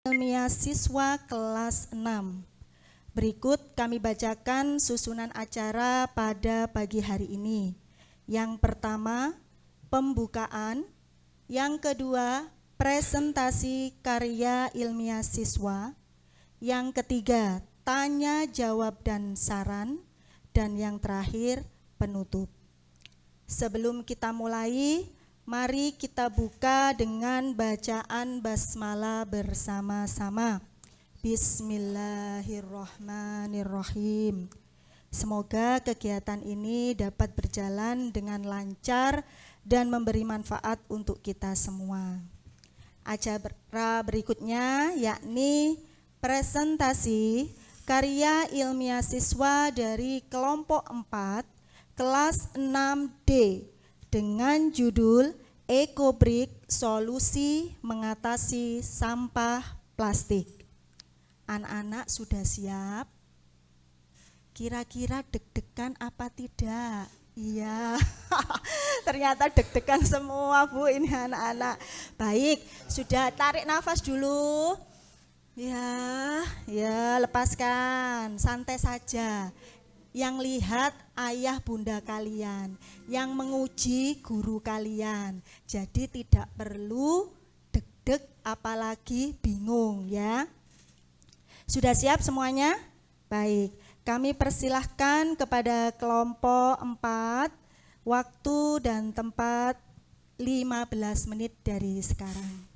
Ilmiah siswa kelas 6. Berikut kami bacakan susunan acara pada pagi hari ini. Yang pertama, pembukaan. Yang kedua, presentasi karya ilmiah siswa. Yang ketiga, tanya jawab dan saran. Dan yang terakhir, penutup. Sebelum kita mulai, mari kita buka dengan bacaan basmalah bersama-sama. Bismillahirrahmanirrahim. Semoga kegiatan ini dapat berjalan dengan lancar dan memberi manfaat untuk kita semua. Acara berikutnya yakni presentasi karya ilmiah siswa dari kelompok 4 kelas 6D dengan judul Ecobrik Solusi Mengatasi Sampah Plastik. Anak-anak sudah siap? Kira-kira deg-degan apa tidak? Iya, ternyata deg-degan semua Bu ini anak-anak. Baik, sudah tarik nafas dulu. Ya, lepaskan, santai saja. Yang lihat ayah bunda kalian, yang menguji guru kalian. Jadi tidak perlu deg-deg apalagi bingung ya. Sudah siap semuanya? Baik, kami persilahkan kepada kelompok 4, waktu dan tempat 15 menit dari sekarang.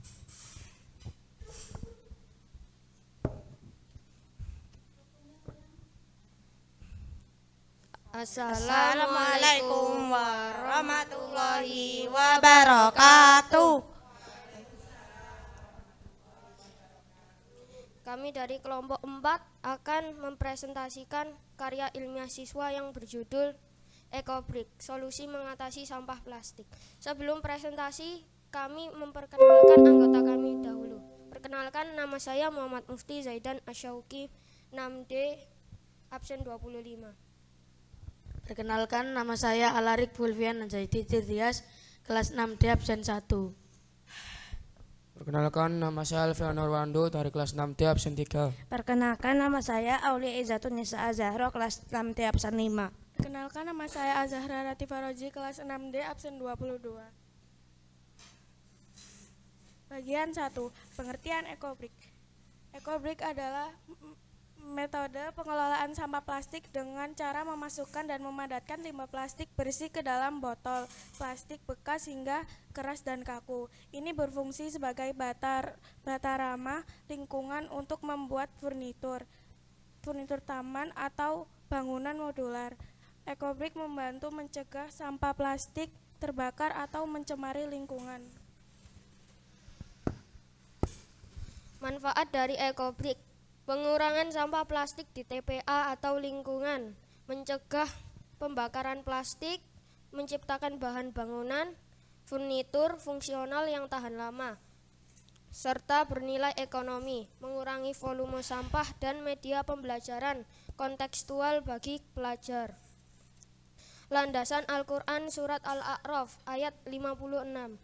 Assalamualaikum warahmatullahi wabarakatuh. Kami dari kelompok 4 akan mempresentasikan karya ilmiah siswa yang berjudul Ecobrik, Solusi Mengatasi Sampah Plastik. Sebelum presentasi, kami memperkenalkan anggota kami dahulu. Perkenalkan, nama saya Muhammad Mufti Zaidan Asyauki, 6D, absen 25. Perkenalkan, nama saya Alarik Fulvian Zaidi Tirdias, kelas 6D absen 1. Perkenalkan, nama saya Alfian Nurwando dari kelas 6D absen 3. Perkenalkan, nama saya Aulia Izatun Nisa Azahro, kelas 6D absen 5. Perkenalkan, nama saya Azahra Latifah Roji, kelas 6D absen 22. Bagian 1. Pengertian Ecobrik. Ecobrik adalah metode pengelolaan sampah plastik dengan cara memasukkan dan memadatkan limbah plastik bersih ke dalam botol plastik bekas hingga keras dan kaku. Ini berfungsi sebagai bata ramah lingkungan untuk membuat furnitur taman atau bangunan modular. Ecobrik membantu mencegah sampah plastik terbakar atau mencemari lingkungan. Manfaat dari Ecobrik: pengurangan sampah plastik di TPA atau lingkungan, mencegah pembakaran plastik, menciptakan bahan bangunan, furnitur fungsional yang tahan lama, serta bernilai ekonomi, mengurangi volume sampah dan media pembelajaran kontekstual bagi pelajar. Landasan Al-Quran Surat Al-A'raf ayat 56.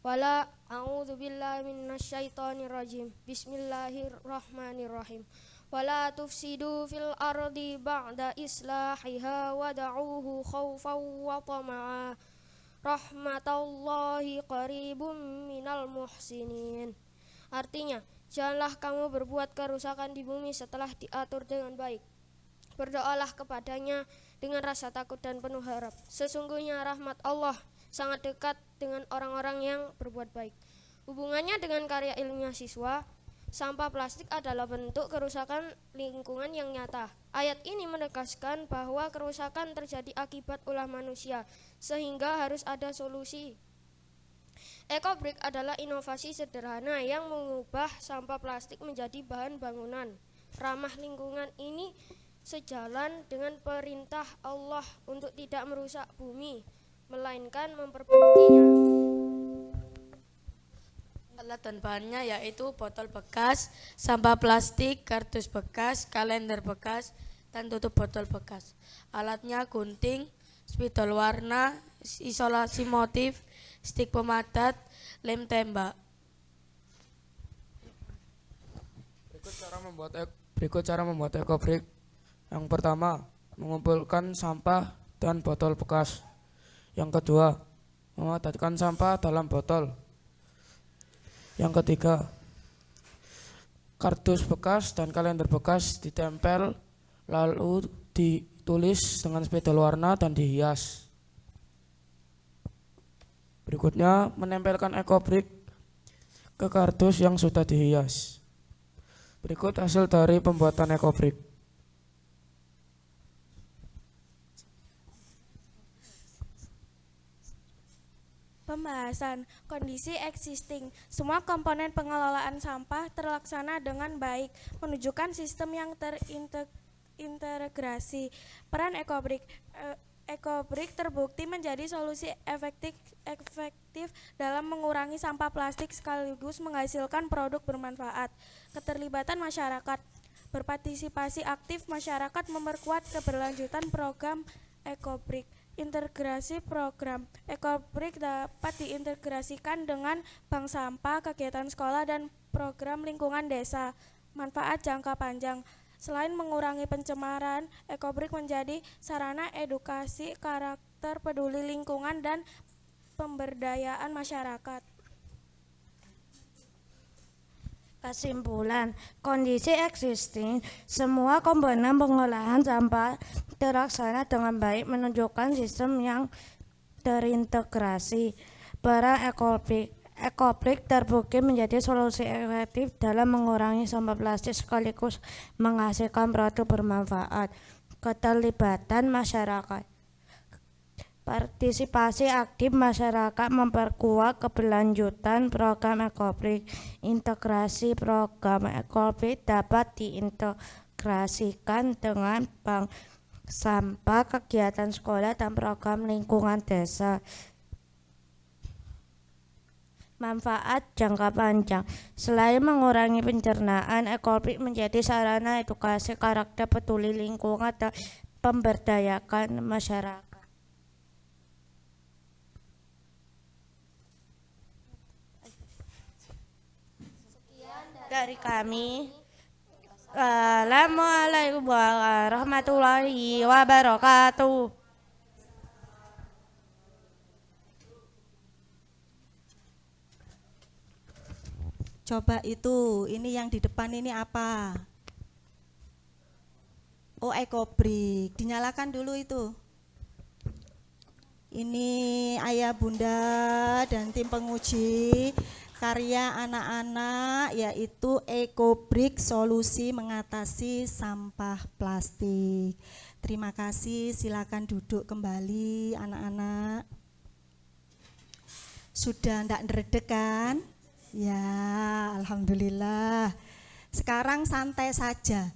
Wala a'udzubillahi minasyaitonirrajim. Bismillahirrahmanirrahim. Wala tufsidu fil ardi ba'da islahiha wada'uhu khawfan wa tama'a. Rahmatallahi qaribum minal muhsinin. Artinya, janganlah kamu berbuat kerusakan di bumi setelah diatur dengan baik. Berdoalah kepadanya dengan rasa takut dan penuh harap. Sesungguhnya rahmat Allah sangat dekat dengan orang-orang yang berbuat baik. Hubungannya dengan karya ilmiah siswa, sampah plastik adalah bentuk kerusakan lingkungan yang nyata. Ayat ini menegaskan bahwa kerusakan terjadi akibat ulah manusia, sehingga harus ada solusi. Ecobrik adalah inovasi sederhana yang mengubah sampah plastik menjadi bahan bangunan ramah lingkungan. Ini sejalan dengan perintah Allah untuk tidak merusak bumi, melainkan memperbaikinya. Alat dan bahannya yaitu botol bekas, sampah plastik, kardus bekas, kalender bekas, dan tutup botol bekas. Alatnya gunting, spidol warna, isolasi motif, stik pemadat, lem tembak. Berikut cara membuat ekobrik. Yang pertama, mengumpulkan sampah dan botol bekas. Yang kedua, memadatkan sampah dalam botol. Yang ketiga, kardus bekas dan kalender bekas ditempel lalu ditulis dengan spidol warna dan dihias. Berikutnya, menempelkan ekobrik ke kardus yang sudah dihias. Berikut hasil dari pembuatan ekobrik. Pembahasan kondisi existing. Semua komponen pengelolaan sampah terlaksana dengan baik, menunjukkan sistem yang terintegrasi. Peran ekobrik. Ekobrik terbukti menjadi solusi efektif dalam mengurangi sampah plastik sekaligus menghasilkan produk bermanfaat. Keterlibatan masyarakat. Berpartisipasi aktif masyarakat memperkuat keberlanjutan program ekobrik. Integrasi program. Ekobrik dapat diintegrasikan dengan bank sampah, kegiatan sekolah, dan program lingkungan desa. Manfaat jangka panjang. Selain mengurangi pencemaran, ekobrik menjadi sarana edukasi karakter peduli lingkungan dan pemberdayaan masyarakat. Kesimpulan, kondisi existing, semua komponen pengolahan sampah terlaksana dengan baik menunjukkan sistem yang terintegrasi. Peran ekobrik terbukti menjadi solusi efektif dalam mengurangi sampah plastik sekaligus menghasilkan produk bermanfaat. Keterlibatan masyarakat. Partisipasi aktif masyarakat memperkuat keberlanjutan program ekobrik. Integrasi program ekobrik dapat diintegrasikan dengan bank sampah, kegiatan sekolah, dan program lingkungan desa. Manfaat jangka panjang. Selain mengurangi pencernaan, ekobrik menjadi sarana edukasi karakter peduli lingkungan dan pemberdayaan masyarakat. Dari kami, Assalamualaikum warahmatullahi wabarakatuh. Coba itu, ini yang di depan ini apa? Oh, ekobrik. Dinyalakan dulu itu. Ini ayah bunda dan tim penguji karya anak-anak, yaitu ekobrik, solusi mengatasi sampah plastik. Terima kasih, silakan duduk kembali anak-anak. Sudah ndak ngeredek kan? Ya, alhamdulillah. Sekarang santai saja.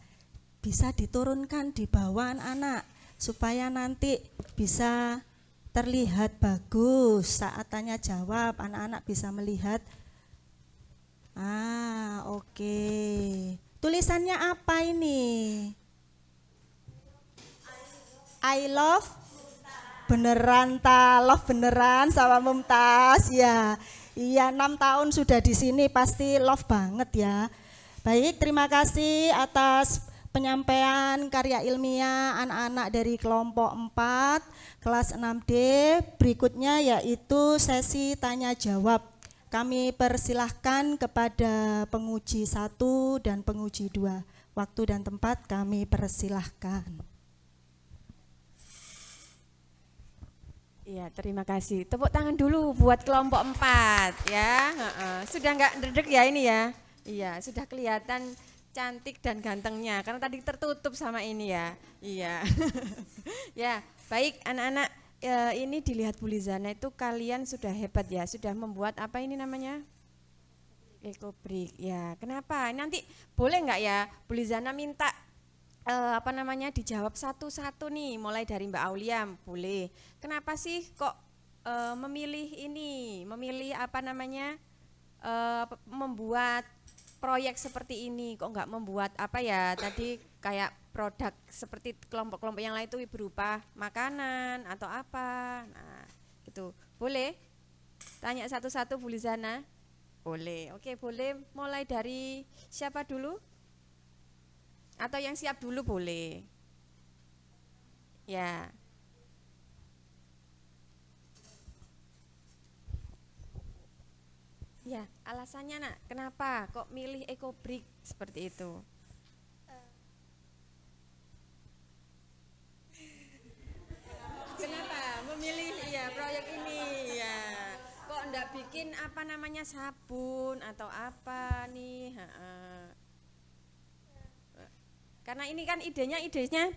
Bisa diturunkan di bawah anak-anak supaya nanti bisa terlihat bagus saat tanya jawab, anak-anak bisa melihat. Oke. Tulisannya apa ini? I love. Beneran love beneran sama Mumtaz ya. Iya, 6 tahun sudah di sini, pasti love banget ya. Baik, terima kasih atas penyampaian karya ilmiah anak-anak dari kelompok 4 kelas 6D. Berikutnya yaitu sesi tanya jawab. Kami persilahkan kepada penguji 1 dan penguji 2. Waktu dan tempat kami persilahkan. Iya, terima kasih. Tepuk tangan dulu buat kelompok 4 ya. Sudah nggak ndredeg ya ini ya. Iya, sudah kelihatan cantik dan gantengnya karena tadi tertutup sama ini ya. Iya. Ya, baik anak-anak, ini dilihat Bu Lizana itu kalian sudah hebat ya, sudah membuat apa ini namanya? Ekobrik. Ya, kenapa? Nanti boleh nggak ya Bu Lizana minta dijawab satu-satu nih, mulai dari Mbak Aulia, boleh. Kenapa sih kok memilih membuat proyek seperti ini, kok nggak membuat tadi kayak produk seperti kelompok-kelompok yang lain itu berupa makanan atau apa. Nah, gitu. Boleh? Tanya satu-satu Bu Lizana? Boleh. Oke, boleh mulai dari siapa dulu? Atau yang siap dulu boleh. Ya. Ya, alasannya nak, kenapa kok milih Ecobrik seperti itu? Kenapa memilih proyek ini ya? Kok enggak bikin apa namanya sabun atau apa nih? Karena ini kan idenya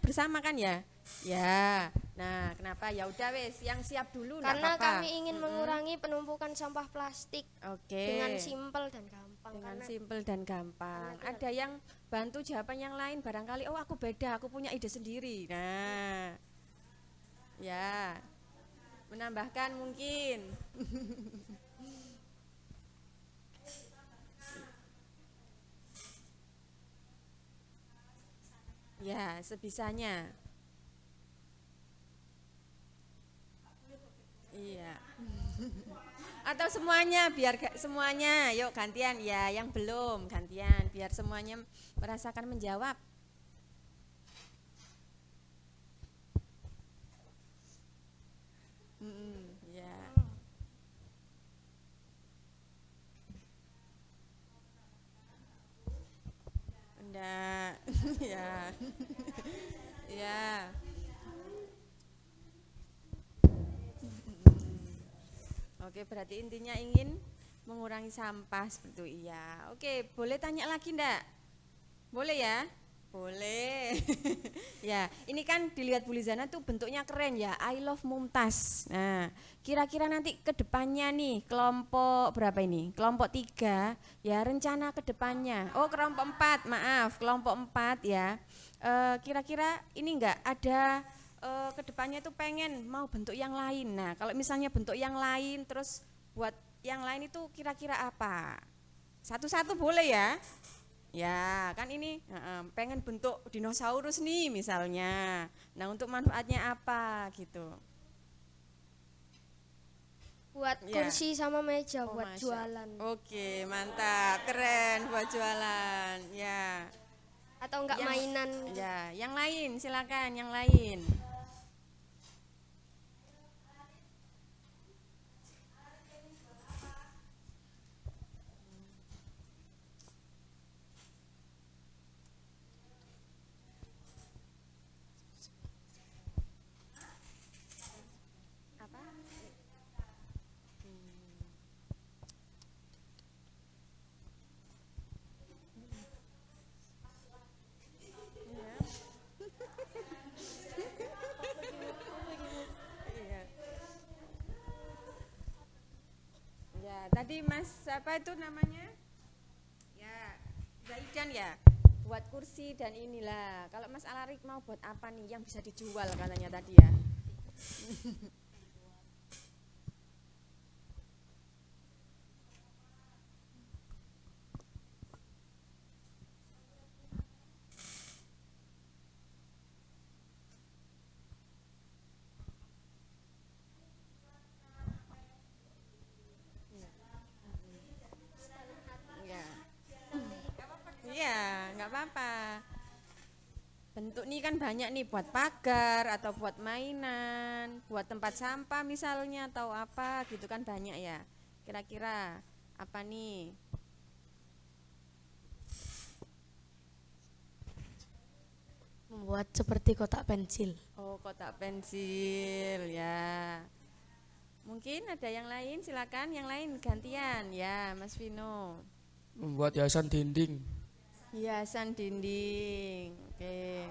bersama kan ya? Ya. Nah, kenapa? Ya udah wes, yang siap dulu enggak Karena apa-apa. kami ingin mengurangi penumpukan sampah plastik Oke. dengan simpel dan gampang. Dengan Karena simpel dan gampang. Ada yang bantu jawaban yang lain barangkali aku beda, aku punya ide sendiri. Nah. Ya. Menambahkan mungkin. Ya, sebisanya. Iya. Atau semuanya, biar semuanya, yuk gantian ya, yang belum gantian, biar semuanya merasakan menjawab. Ya. Enggak, ya, ya. Oke, berarti intinya ingin mengurangi sampah seperti itu, iya. Oke, boleh tanya lagi enggak? Boleh ya? Boleh. Ya, ini kan dilihat Bu Lizana tuh bentuknya keren ya, I love Mumtaz. Nah, kira-kira nanti ke depannya nih, kelompok berapa ini? Kelompok 3, ya rencana ke depannya. Oh, kelompok 4, maaf, kelompok 4 ya. Kira-kira ini enggak ada ke depannya tuh pengen mau bentuk yang lain. Nah, kalau misalnya bentuk yang lain terus buat yang lain itu kira-kira apa? Satu-satu boleh ya? Ya, kan ini pengen bentuk dinosaurus nih misalnya. Nah, untuk manfaatnya apa gitu? buat Ya. kursi sama meja Oh, buat Masya. jualan. Oke, mantap, keren buat jualan. Ya. Atau enggak Yang- mainan. Ya, yang lain silakan, yang lain. Apa? Iya. Ya, tadi Mas apa itu namanya? Ya, Zaidan ya. Buat kursi dan inilah. Kalau Mas Alarik mau buat apa nih yang bisa dijual katanya tadi ya? Iya. Iya, nggak apa-apa. Bentuk nih kan banyak nih buat pagar atau buat mainan, buat tempat sampah misalnya atau apa gitu kan banyak ya. Kira-kira apa nih? Membuat seperti kotak pensil. Oh, kotak pensil ya. Mungkin ada yang lain, silakan yang lain gantian ya, Mas Vino. Membuat hiasan dinding. Hiasan dinding. Oke.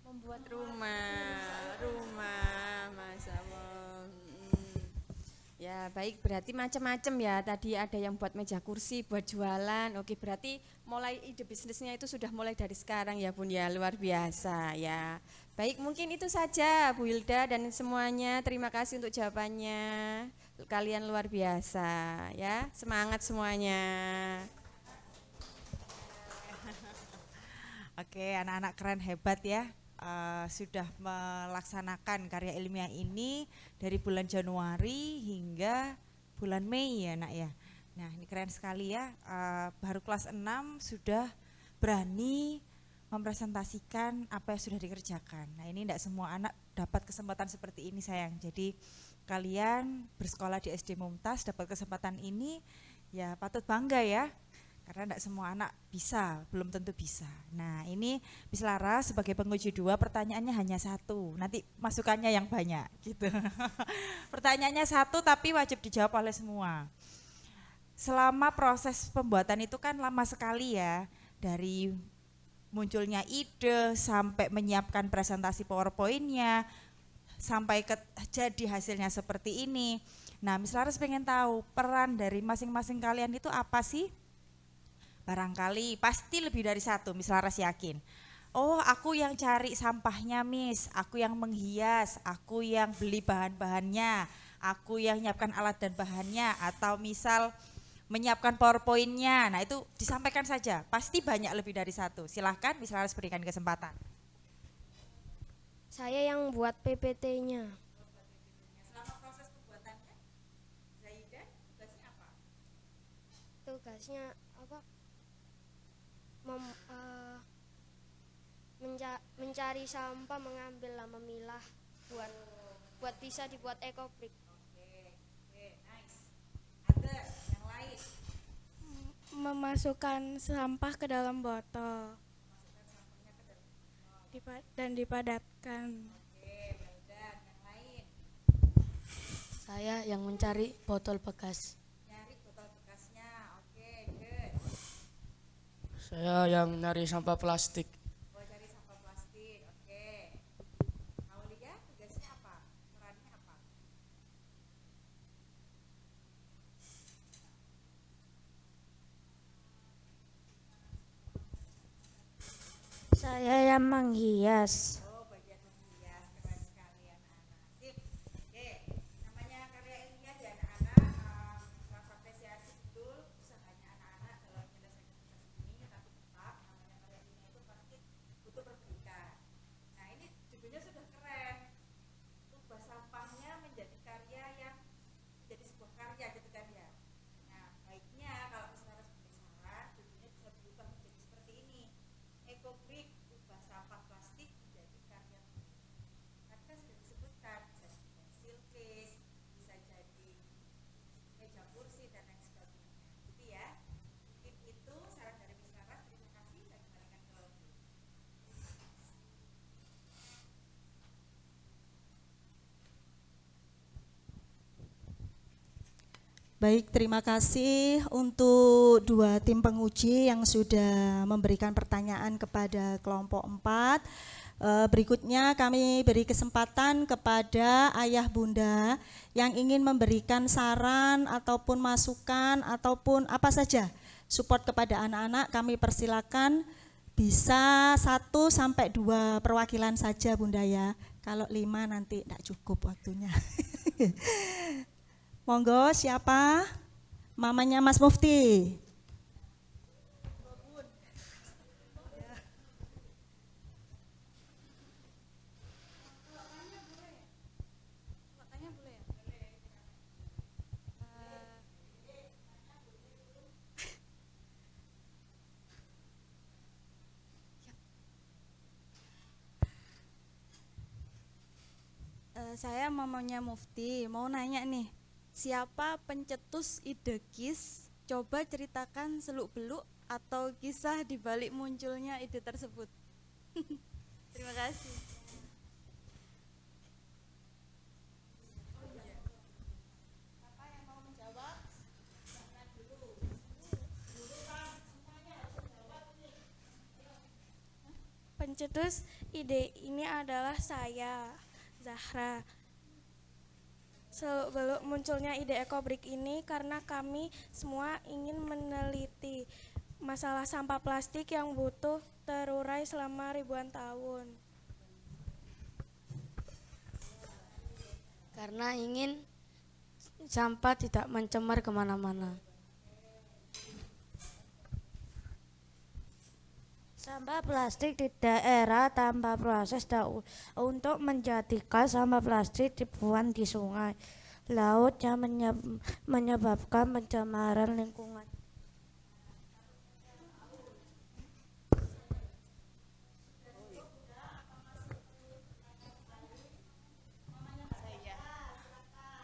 Membuat rumah, Mas Allah. Ya baik, berarti macam-macam ya. Tadi ada yang buat meja kursi, buat jualan. Oke, berarti mulai ide bisnisnya itu sudah mulai dari sekarang ya Bun ya, luar biasa ya. Baik, mungkin itu saja Bu Hilda dan semuanya. Terima kasih untuk jawabannya. Kalian luar biasa ya. Semangat semuanya. Oke, anak-anak keren hebat ya. Sudah melaksanakan karya ilmiah ini dari bulan Januari hingga bulan Mei ya nak ya. Nah ini keren sekali ya, baru kelas 6 sudah berani mempresentasikan apa yang sudah dikerjakan. Nah ini tidak semua anak dapat kesempatan seperti ini sayang. Jadi kalian bersekolah di SD Mumtaz dapat kesempatan ini ya patut bangga ya. Karena tidak semua anak bisa, belum tentu bisa. Nah ini Miss Lara sebagai penguji 2 pertanyaannya hanya 1, nanti masukannya yang banyak gitu. Pertanyaannya 1 tapi wajib dijawab oleh semua. Selama proses pembuatan itu kan lama sekali ya, dari munculnya ide sampai menyiapkan presentasi PowerPoint-nya, sampai jadi hasilnya seperti ini. Nah Miss Laras pengen tahu peran dari masing-masing kalian itu apa sih? Barangkali pasti lebih dari 1, Miss Laras yakin. Oh aku yang cari sampahnya Miss, aku yang menghias, aku yang beli bahan-bahannya, aku yang nyiapkan alat dan bahannya, atau misal menyiapkan PowerPoint-nya. Nah itu disampaikan saja, pasti banyak lebih dari 1. Silahkan Miss Laras berikan kesempatan. Saya yang buat PPT-nya. Selama proses pembuatannya, Zaidan tugasnya apa? Tugasnya apa? Mencari sampah, mengambil, memilah, buat bisa dibuat ekobrik. Oke, nice. Ada yang lain? Memasukkan sampah ke dalam botol dan dipadatkan. Oke, dan yang lain? Saya yang mencari botol bekas. Nyari botol bekasnya. Oke, good. Saya yang nyari sampah plastik. Oh, cari sampah plastik. Oke. Aulia tugasnya apa? Perannya apa? Saya yang menghias. Oh, bagian menghias. Keren sekali anak-anak. Sip. Oke. Namanya karya ilmiah di anak-anak, harus apresiasi betul usahanya anak-anak dalam menyelesaikan tugas ini, tapi tetap namanya karya ilmiah itu pasti butuh perbaikan. Nah, ini judulnya sudah keren. Ubah sampahnya menjadi karya yang menjadi sebuah karya gitu kan ya. Nah, baiknya kalau misalnya harus bersaran, judulnya bisa berubah menjadi seperti ini. Ekobrik, ubah sampah plastik menjadi karya tulis. Tadi kan sudah disebutkan, bisa jadi pensil case, bisa jadi meja kursi dan lain sebagainya. Gitu ya. Mungkin itu saran dari Miss Laras. Terima kasih. Saya kembalikan ke Lodi. Baik, terima kasih untuk 2 tim penguji yang sudah memberikan pertanyaan kepada kelompok 4. Berikutnya kami beri kesempatan kepada ayah bunda yang ingin memberikan saran ataupun masukan ataupun apa saja support kepada anak-anak. Kami persilakan bisa 1 sampai 2 perwakilan saja bunda ya. Kalau 5 nanti tidak cukup waktunya. Monggo siapa? Mamanya Mas Mufti. Saya mamanya Mufti, mau nanya nih, siapa pencetus ide KIS? Coba ceritakan seluk-beluk atau kisah di balik munculnya ide tersebut. Terima kasih. Pencetus ide ini adalah saya, Zahra. Seluk-beluk munculnya ide ekobrik ini karena kami semua ingin meneliti masalah sampah plastik yang butuh terurai selama ribuan tahun. Karena ingin sampah tidak mencemar kemana-mana. Sampah plastik di daerah tanpa proses untuk menjadikan sampah plastik dibuang di sungai, laut yang menyebabkan pencemaran lingkungan.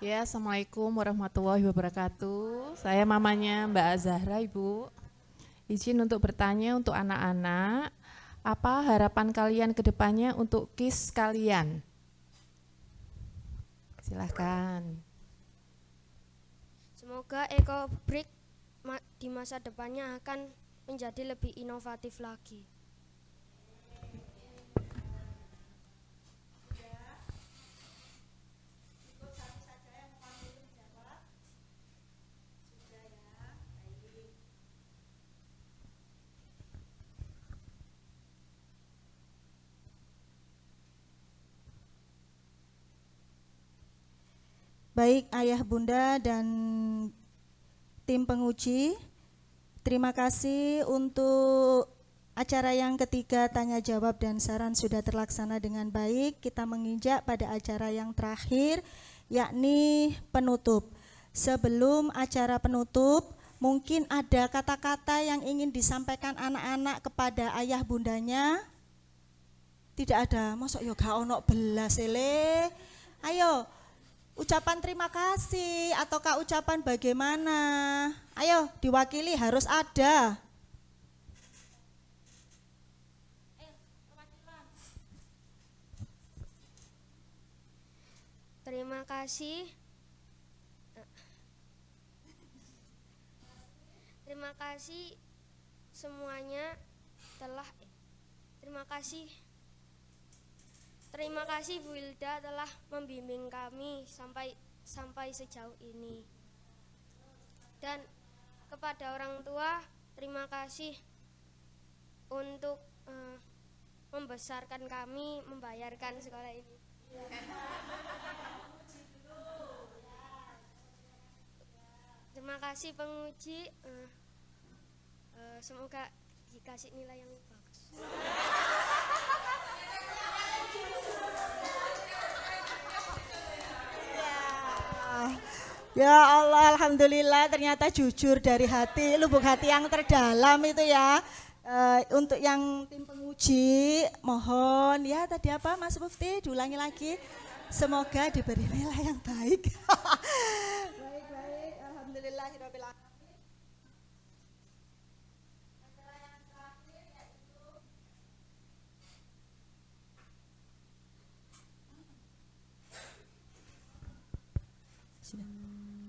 Ya, Assalamualaikum warahmatullahi wabarakatuh. Saya mamanya Mbak Azahra, Ibu. Izin untuk bertanya untuk anak-anak, apa harapan kalian ke depannya untuk KIS kalian? Silahkan. Semoga EcoBrick di masa depannya akan menjadi lebih inovatif lagi. Baik ayah bunda dan tim penguji, terima kasih untuk acara yang ketiga tanya jawab dan saran sudah terlaksana dengan baik. Kita menginjak pada acara yang terakhir yakni penutup. Sebelum acara penutup, mungkin ada kata-kata yang ingin disampaikan anak-anak kepada ayah bundanya. Tidak ada, mosok yo gak ono belas ele. Ayo, ucapan terima kasih ataukah ucapan bagaimana? Ayo, diwakili harus ada. Terima kasih. Terima kasih semuanya telah Terima kasih Bu Hilda telah membimbing kami sampai sejauh ini. Dan kepada orang tua, terima kasih untuk membesarkan kami, membayarkan sekolah ini. Terima kasih penguji, semoga dikasih nilai yang bagus. Ya Allah, alhamdulillah ternyata jujur dari hati, lubuk hati yang terdalam itu ya. Untuk yang tim penguji, mohon ya tadi apa Mas Mufti, diulangi lagi. Semoga diberi nilai yang baik. Baik, alhamdulillahirabbil alamin.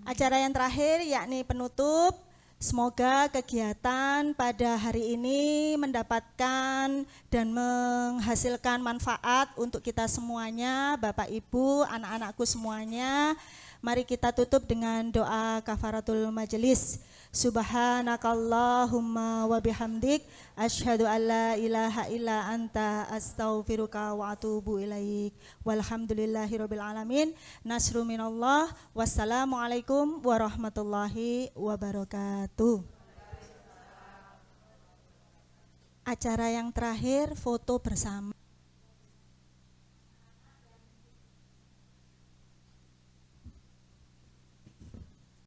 Acara yang terakhir yakni penutup. Semoga kegiatan pada hari ini mendapatkan dan menghasilkan manfaat untuk kita semuanya, Bapak Ibu, anak-anakku semuanya. Mari kita tutup dengan doa kafaratul majelis. Subhanakallahumma wa bihamdik asyhadu an la ilaha illa anta astaghfiruka wa atubu ilaik. Walhamdulillahirabbil alamin. Nasru minallah. Wassalamualaikum warahmatullahi wabarakatuh. Acara yang terakhir foto bersama.